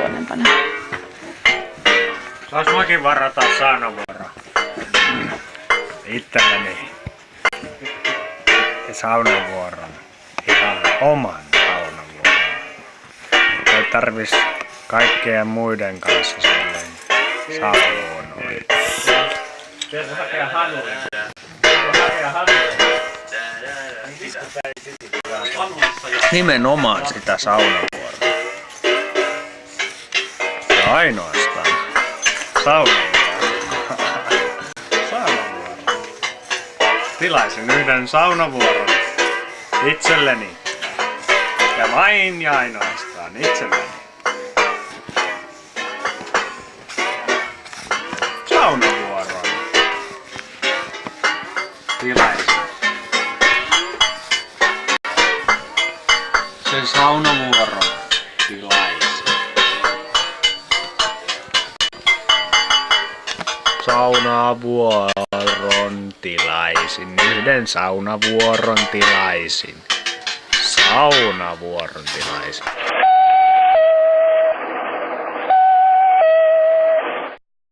tuonnempana. Saas mäkin varata saunavuoro itselleni. Ja saunavuoron. Ihan oman saunavuoron. Ei tarvis kaikkien muiden kanssa silleen saunoa. Pitäisi hakea hanuja. Nimenomaan sitä saunavuoroa. Ja ainoastaan saunavuoroa. Saunavuoro. Tilaisin yhden saunavuoron itselleni. Ja vain ja ainoastaan itselleni. Saunavuoron tilaisin. Sen saunavuoron tilaisin. Saunavuoron tilaisin. Yhden saunavuoron tilaisin. Saunavuoron tilaisin.